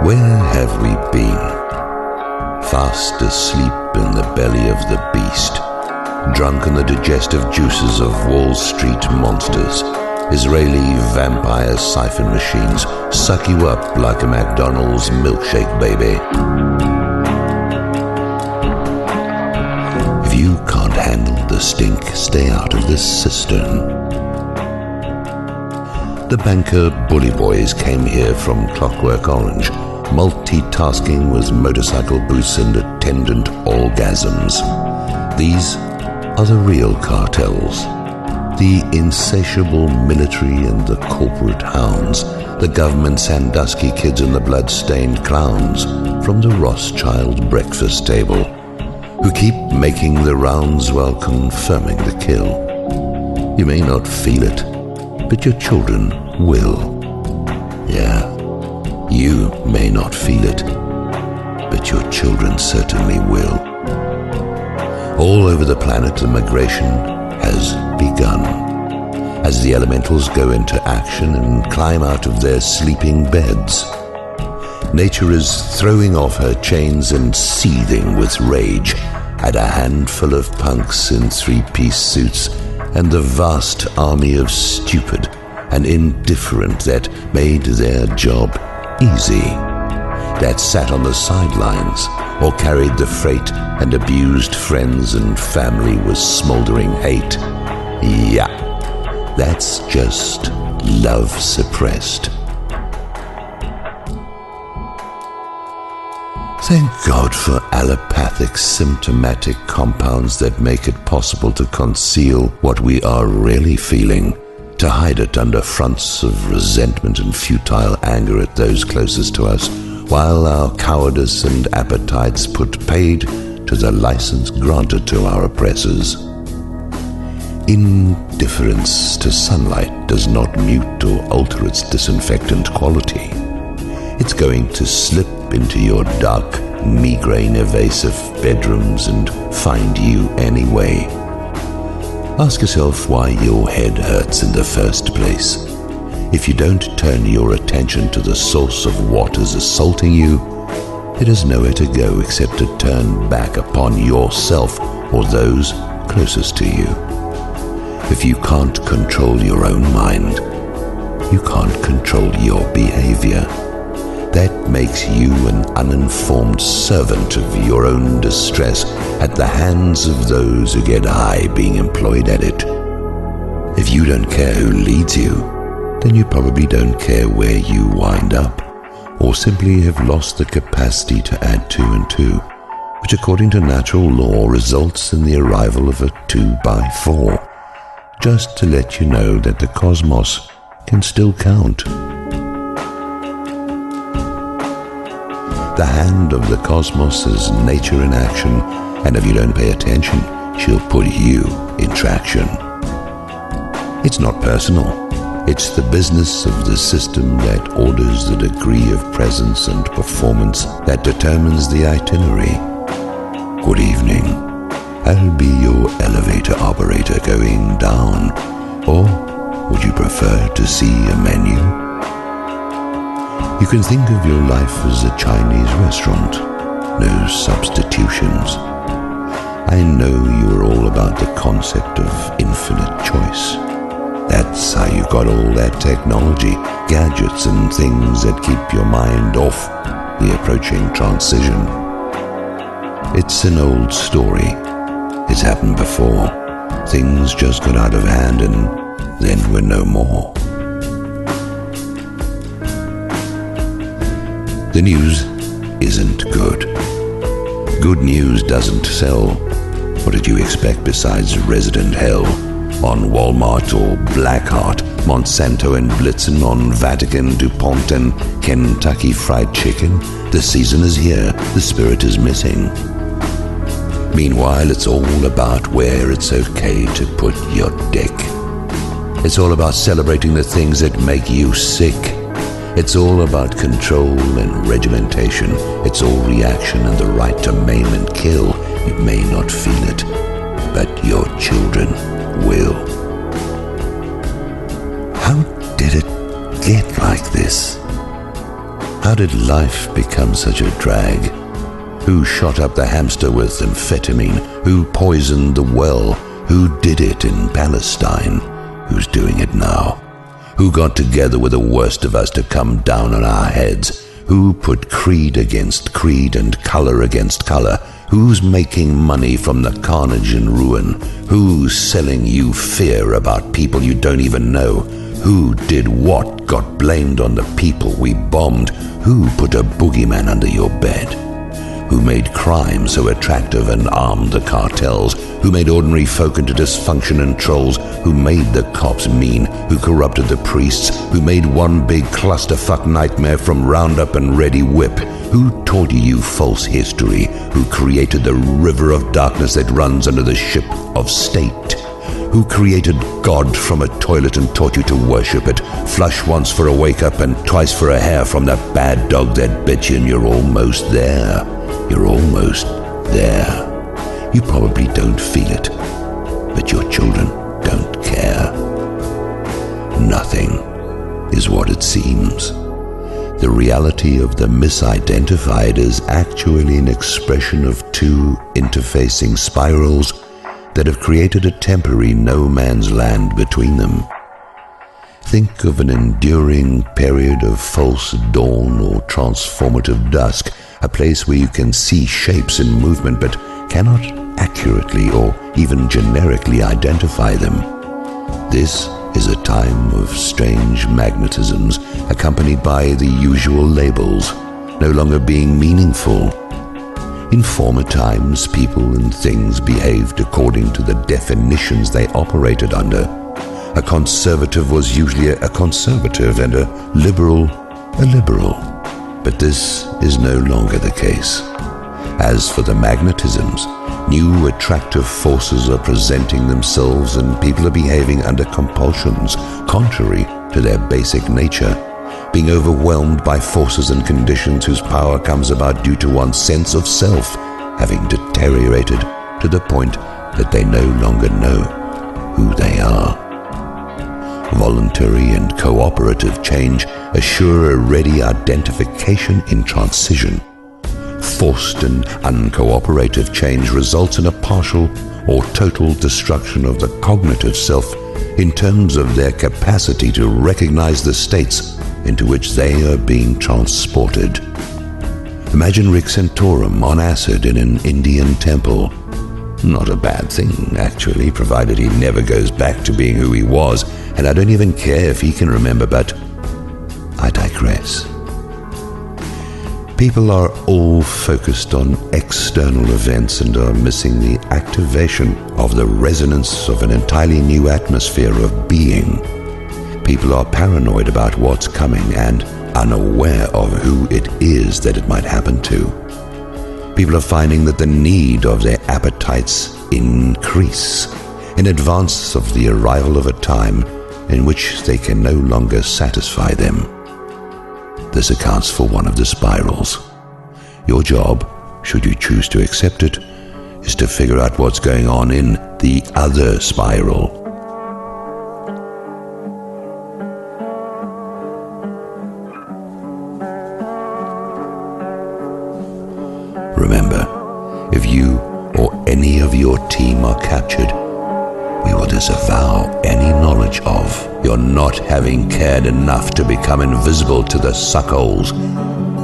Where have we been? Fast asleep in the belly of the beast, drunk on the digestive juices of Wall Street monsters. Israeli vampire siphon machines suck you up like a McDonald's milkshake baby. If you can't handle the stink, stay out of this cistern. The banker bully boys came here from Clockwork Orange, multitasking with motorcycle boots and attendant orgasms. These are the real cartels. The insatiable military and the corporate hounds, the government Sandusky kids and the blood-stained clowns from the Rothschild breakfast table, who keep making the rounds while confirming the kill. You may not feel it, but your children will. Yeah, you may not feel it, but your children certainly will. All over the planet, the migration has begun, as the elementals go into action and climb out of their sleeping beds. Nature is throwing off her chains and seething with rage at a handful of punks in three-piece suits and the vast army of stupid and indifferent that made their job easy, that sat on the sidelines or carried the freight and abused friends and family with smoldering hate. Yeah, that's just love suppressed. Thank God for allopathic symptomatic compounds that make it possible to conceal what we are really feeling, to hide it under fronts of resentment and futile anger at those closest to us, while our cowardice and appetites put paid to the license granted to our oppressors. Indifference to sunlight does not mute or alter its disinfectant quality. It's going to slip into your dark, migraine-evasive bedrooms and find you anyway. Ask yourself why your head hurts in the first place. If you don't turn your attention to the source of what is assaulting you, it has nowhere to go except to turn back upon yourself or those closest to you. If you can't control your own mind, you can't control your behavior. That makes you an uninformed servant of your own distress at the hands of those who get high being employed at it. If you don't care who leads you, then you probably don't care where you wind up, or simply have lost the capacity to add 2 and 2, which according to natural law results in the arrival of a 2x4, just to let you know that the cosmos can still count. The hand of the cosmos is nature in action, and if you don't pay attention, she'll put you in traction. It's not personal. It's the business of the system that orders the degree of presence and performance that determines the itinerary. Good evening. I'll be your elevator operator going down. Or would you prefer to see a menu? You can think of your life as a Chinese restaurant. No substitutions. I know you are all about the concept of infinite choice. That's how you got all that technology, gadgets and things that keep your mind off the approaching transition. It's an old story. It's happened before. Things just got out of hand and then were no more. The news isn't good. Good news doesn't sell. What did you expect besides resident hell on Walmart or Blackheart, Monsanto and Blitzen, on Vatican, DuPont and Kentucky Fried Chicken? The season is here. The spirit is missing. Meanwhile, it's all about where it's okay to put your dick. It's all about celebrating the things that make you sick. It's all about control and regimentation. It's all reaction and the right to maim and kill. You may not feel it, but your children will. How did it get like this? How did life become such a drag? Who shot up the hamster with amphetamine? Who poisoned the well? Who did it in Palestine? Who's doing it now? Who got together with the worst of us to come down on our heads? Who put creed against creed and color against color? Who's making money from the carnage and ruin? Who's selling you fear about people you don't even know? Who did what got blamed on the people we bombed? Who put a boogeyman under your bed? Who made crime so attractive and armed the cartels? Who made ordinary folk into dysfunction and trolls? Who made the cops mean? Who corrupted the priests? Who made one big clusterfuck nightmare from Roundup and Ready Whip? Who taught you false history? Who created the river of darkness that runs under the ship of state? Who created God from a toilet and taught you to worship it? Flush once for a wake-up and twice for a hair from the bad dog that bit you, and you're almost there. You're almost there. You probably don't feel it, but your children don't care. Nothing is what it seems. The reality of the misidentified is actually an expression of two interfacing spirals that have created a temporary no man's land between them. Think of an enduring period of false dawn or transformative dusk, a place where you can see shapes in movement but cannot accurately or even generically identify them. This is a time of strange magnetisms accompanied by the usual labels, no longer being meaningful. In former times, people and things behaved according to the definitions they operated under. A conservative was usually a conservative, and a liberal. But this is no longer the case. As for the magnetisms, new attractive forces are presenting themselves, and people are behaving under compulsions contrary to their basic nature, being overwhelmed by forces and conditions whose power comes about due to one's sense of self having deteriorated to the point that they no longer know who they are. Voluntary and cooperative change assure a ready identification in transition. Forced and uncooperative change results in a partial or total destruction of the cognitive self in terms of their capacity to recognize the states into which they are being transported. Imagine Rick Santorum on acid in an Indian temple. Not a bad thing, actually, provided he never goes back to being who he was, and I don't even care if he can remember, but I digress. People are all focused on external events and are missing the activation of the resonance of an entirely new atmosphere of being. People are paranoid about what's coming and unaware of who it is that it might happen to. People are finding that the need of their appetites increase in advance of the arrival of a time in which they can no longer satisfy them. This accounts for one of the spirals. Your job, should you choose to accept it, is to figure out what's going on in the other spiral. Remember, if you or any of your team are captured, we will disavow any knowledge of your not having cared enough to become invisible to the suckholes,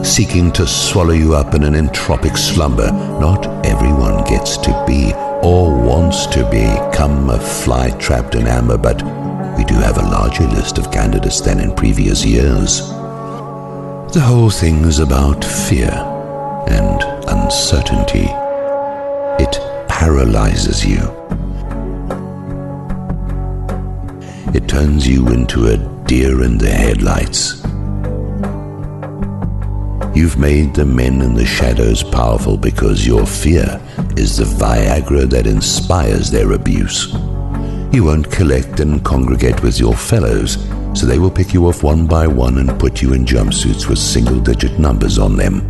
seeking to swallow you up in an entropic slumber. Not everyone gets to be or wants to become a fly trapped in amber, but we do have a larger list of candidates than in previous years. The whole thing is about fear and uncertainty. It paralyzes you. It turns you into a deer in the headlights. You've made the men in the shadows powerful because your fear is the Viagra that inspires their abuse. You won't collect and congregate with your fellows, so they will pick you off one by one and put you in jumpsuits with single-digit numbers on them.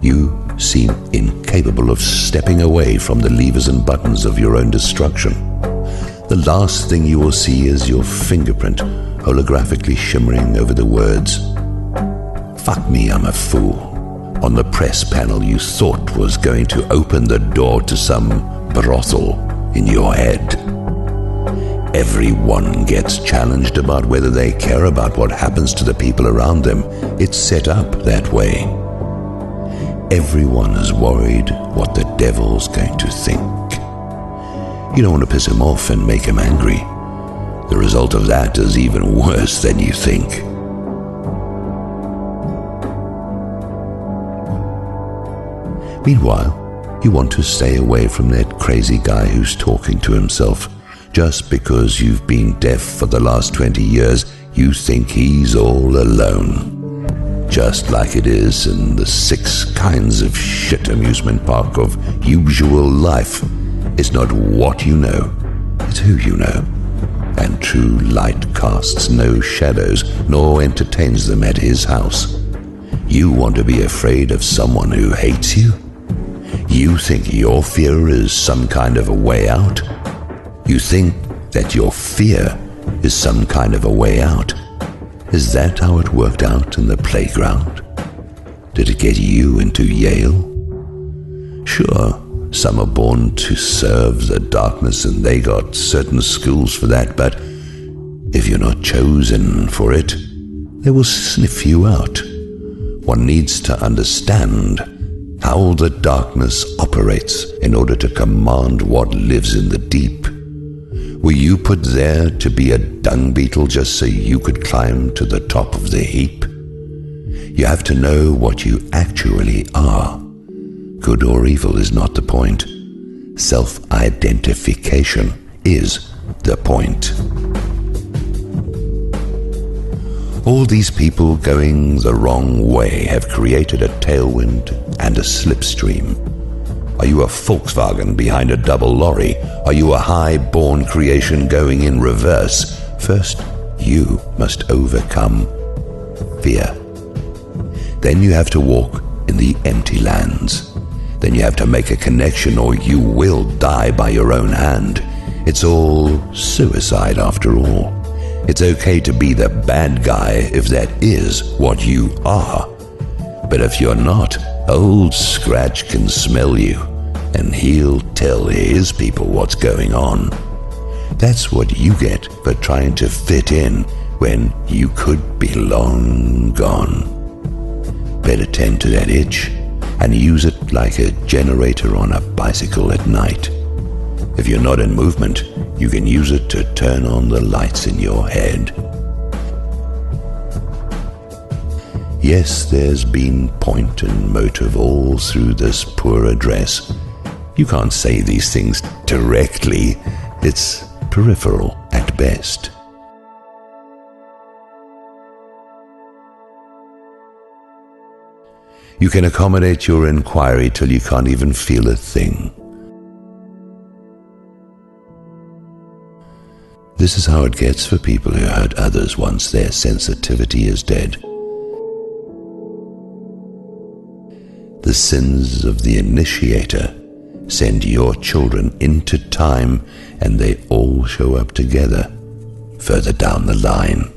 You seem incapable of stepping away from the levers and buttons of your own destruction. The last thing you will see is your fingerprint holographically shimmering over the words, Fuck me, I'm a fool. On the press panel you thought was going to open the door to some brothel in your head. Everyone gets challenged about whether they care about what happens to the people around them. It's set up that way. Everyone is worried what the devil's going to think. You don't want to piss him off and make him angry. The result of that is even worse than you think. Meanwhile, you want to stay away from that crazy guy who's talking to himself. Just because you've been deaf for the last 20 years, you think he's all alone. Just like it is in the 6 kinds of shit amusement park of usual life. It's not what you know, it's who you know. And true light casts no shadows, nor entertains them at his house. You want to be afraid of someone who hates you? You think your fear is some kind of a way out? You think that your fear is some kind of a way out? Is that how it worked out in the playground? Did it get you into Yale? Sure, some are born to serve the darkness and they got certain schools for that, but if you're not chosen for it, they will sniff you out. One needs to understand how the darkness operates in order to command what lives in the deep. Were you put there to be a dung beetle just so you could climb to the top of the heap? You have to know what you actually are. Good or evil is not the point. Self-identification is the point. All these people going the wrong way have created a tailwind and a slipstream. Are you a Volkswagen behind a double lorry? Are you a high-born creation going in reverse? First, you must overcome fear. Then you have to walk in the empty lands. Then you have to make a connection or you will die by your own hand. It's all suicide after all. It's okay to be the bad guy if that is what you are. But if you're not, Old Scratch can smell you, and he'll tell his people what's going on. That's what you get for trying to fit in when you could be long gone. Better tend to that itch and use it like a generator on a bicycle at night. If you're not in movement, you can use it to turn on the lights in your head. Yes, there's been point and motive all through this poor address. You can't say these things directly. It's peripheral at best. You can accommodate your inquiry till you can't even feel a thing. This is how it gets for people who hurt others once their sensitivity is dead. The sins of the initiator send your children into time, and they all show up together further down the line.